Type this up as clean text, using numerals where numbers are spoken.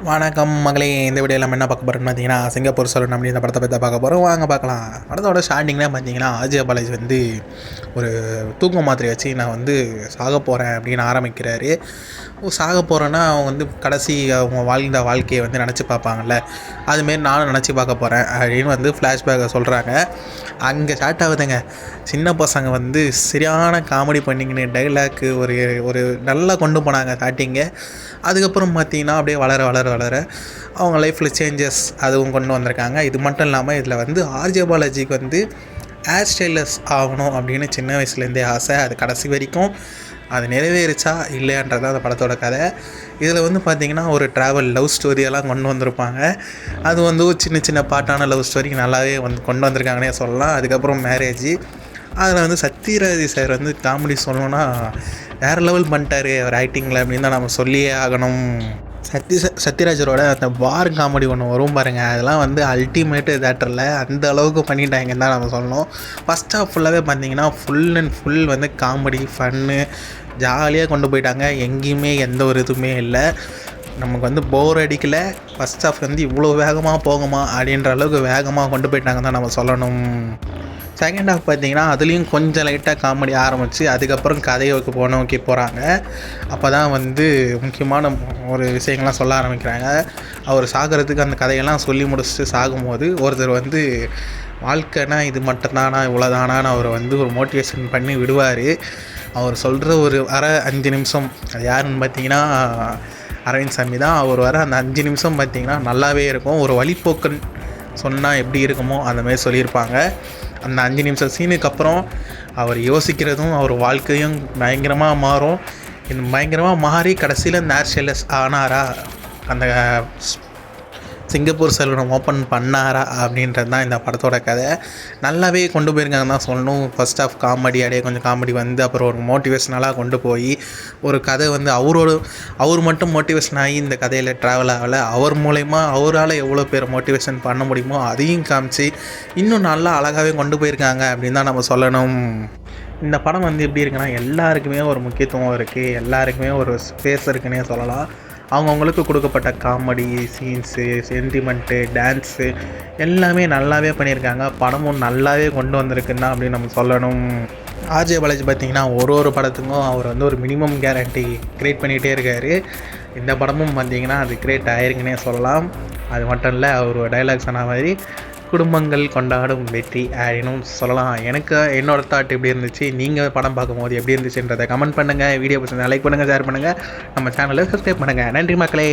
வணக்கம் மகளே. இந்த வீடியோவில் நம்ம என்ன பார்க்க போகிறோம்னு பார்த்தீங்கன்னா, சிங்கப்பூர் சலூன் அப்படி இந்த படத்தை பற்றி பார்க்க போகிறோம். வாங்க பார்க்கலாம். படத்தோட ஸ்டார்டிங்கில் பார்த்தீங்கன்னா, ஆர்ஜே பாலாஜி வந்து ஒரு தூக்க மாத்திரை வச்சு நான் வந்து சாக போகிறேன் அப்படின்னு ஆரம்பிக்கிறாரு. சாக போகிறேன்னா அவங்க வந்து கடைசி அவங்க வாழ்ந்த வாழ்க்கையை வந்து நினச்சி பார்ப்பாங்கள்ல, அதுமாரி நானும் நினச்சி பார்க்க போகிறேன் அப்படின்னு வந்து ஃப்ளாஷ்பேக்கை சொல்கிறாங்க. அங்கே ஸ்டார்ட் ஆகுதுங்க. சின்ன பசங்க வந்து சரியான காமெடி பண்ணிங்கன்னு டைலாக்கு ஒரு நல்லா கொண்டு போனாங்க ஸ்டார்டிங்கு. அதுக்கப்புறம் பார்த்திங்கன்னா அப்படியே வளர அவங்க லைஃப்பில் சேஞ்சஸ் அதுவும் கொண்டு வந்திருக்காங்க. இது மட்டும் இல்லாமல் இதில் வந்து ஆர்ஜே பாலாஜிக்கு வந்து ஹேர் ஸ்டைலர்ஸ் ஆகணும் அப்படின்னு சின்ன வயசுலேருந்தே ஆசை. அது கடைசி வரைக்கும் அது நிறைவேறிச்சா இல்லையான்றது அந்த படத்தோட கதை. இதில் வந்து பார்த்திங்கன்னா ஒரு ட்ராவல் லவ் ஸ்டோரியெல்லாம் கொண்டு வந்திருப்பாங்க. அது வந்து ஒரு சின்ன பாட்டான லவ் ஸ்டோரி நல்லாவே வந்து கொண்டு வந்திருக்காங்கன்னே சொல்லலாம். அதுக்கப்புறம் மேரேஜ். அதில் வந்து சத்யராஜ் சார் வந்து காமெடி சொல்லணுன்னா வேறு லெவல் பண்ணிட்டார் அவர் ஆக்டிங்கில் அப்படின்னு தான் நம்ம சொல்லியே ஆகணும். சத்யராஜரோட அந்த பார் காமெடி ஒன்று வரும் பாருங்கள், அதெல்லாம் வந்து அல்டிமேட்டு தேட்டரில் அந்த அளவுக்கு பண்ணிட்டாங்கன்னு தான் நம்ம சொல்லணும். ஃபஸ்ட் ஹாஃப் ஃபுல்லாகவே பார்த்திங்கன்னா ஃபுல் அண்ட் ஃபுல் வந்து காமெடி ஃபன்னு ஜாலியாக கொண்டு போயிட்டாங்க. எங்கேயுமே எந்த ஒரு இதுவுமே இல்லை, நமக்கு வந்து போர் அடிக்கலை. ஃபஸ்ட் ஹாஃப் வந்து இவ்வளோ வேகமாக போகுமா அப்படின்ற அளவுக்கு வேகமாக கொண்டு போயிட்டாங்க தான் நம்ம சொல்லணும். செகண்ட் ஹாஃப் பார்த்திங்கன்னா அதுலேயும் கொஞ்சம் லைட்டாக காமெடி ஆரம்பித்து அதுக்கப்புறம் கதையோக்கு நோக்கி போகிறாங்க. அப்போ தான் வந்து முக்கியமான ஒரு விஷயங்கள்லாம் சொல்ல ஆரம்பிக்கிறாங்க. அவர் சாகிறதுக்கு அந்த கதையெல்லாம் சொல்லி முடிச்சுட்டு சாகும்போது ஒருத்தர் வந்து வாழ்க்கைனா இது மட்டும்தானா இவ்வளோதானான்னு அவரை வந்து ஒரு மோட்டிவேஷன் பண்ணி விடுவார். அவர் சொல்கிற ஒரு 5 நிமிஷம் அது யாருன்னு பார்த்தீங்கன்னா அரவிந்த் சாமி தான். அவர் வர அந்த 5 நிமிஷம் பார்த்திங்கன்னா நல்லாவே இருக்கும். ஒரு வழிப்போக்கன் சொன்னால் எப்படி இருக்குமோ அந்தமாரி சொல்லியிருப்பாங்க. அந்த 5 நிமிஷம் சீனுக்கு அப்புறம் அவர் யோசிக்கிறதும் அவர் வாழ்க்கையும் பயங்கரமாக மாறும். இந்த பயங்கரமாக மாறி கடைசியில் இந்த ஹேர் ஸ்டைலர்ஸ் ஆனாரா, அந்த சிங்கப்பூர் சலூனை ஓப்பன் பண்ணாரா அப்படின்றது தான் இந்த படத்தோட கதை. நல்லாவே கொண்டு போயிருக்காங்க தான் சொல்லணும். ஃபஸ்ட் ஆஃப் காமெடி அப்படியே கொஞ்சம் காமெடி வந்து அப்புறம் ஒரு மோட்டிவேஷ்னலாக கொண்டு போய் ஒரு கதை வந்து அவர் மட்டும் மோட்டிவேஷன் ஆகி இந்த கதையில் ட்ராவல் ஆகலை. அவர் மூலயமா அவரால் எவ்வளோ பேர் மோட்டிவேஷன் பண்ண முடியுமோ அதையும் காமிச்சு இன்னும் நல்லா அழகாகவே கொண்டு போயிருக்காங்க அப்படின்னு தான் நம்ம சொல்லணும். இந்த படம் வந்து எப்படி இருக்குன்னா, எல்லாருக்குமே ஒரு முக்கியத்துவம் இருக்குது, எல்லாருக்குமே ஒரு ஸ்பேஸ் இருக்குன்னே சொல்லலாம். அவங்கவுங்களுக்கு கொடுக்கப்பட்ட காமெடி சீன்ஸு, சென்டிமெண்ட்டு, டான்ஸு எல்லாமே நல்லாவே பண்ணியிருக்காங்க. படமும் நல்லாவே கொண்டு வந்திருக்குன்னு தான் அப்படின்னு நம்ம சொல்லணும். ஆர்ஜே பாலாஜி பார்த்திங்கன்னா ஒரு படத்துக்கும் அவர் வந்து ஒரு மினிமம் கேரண்டி க்ரியேட் பண்ணிகிட்டே இருக்கார். இந்த படமும் பார்த்திங்கன்னா அது க்ரியேட் ஆயிருக்குன்னே சொல்லலாம். அது மட்டும் இல்லை, அவர் டைலாக் சொன்ன மாதிரி குடும்பங்கள் கொண்டாடும் வெற்றி அப்படின்னும் சொல்லலாம். எனக்கு என்னோட தாட் எப்படி இருந்துச்சு, நீங்கள் படம் பார்க்கும்போது எப்படி இருந்துச்சுன்றதை கமெண்ட் பண்ணுங்கள். வீடியோ பிடிச்சிருந்தா லைக் பண்ணுங்கள், ஷேர் பண்ணுங்கள், நம்ம சேனலை சப்ஸ்கிரைப் பண்ணுங்கள். நன்றி மக்களே.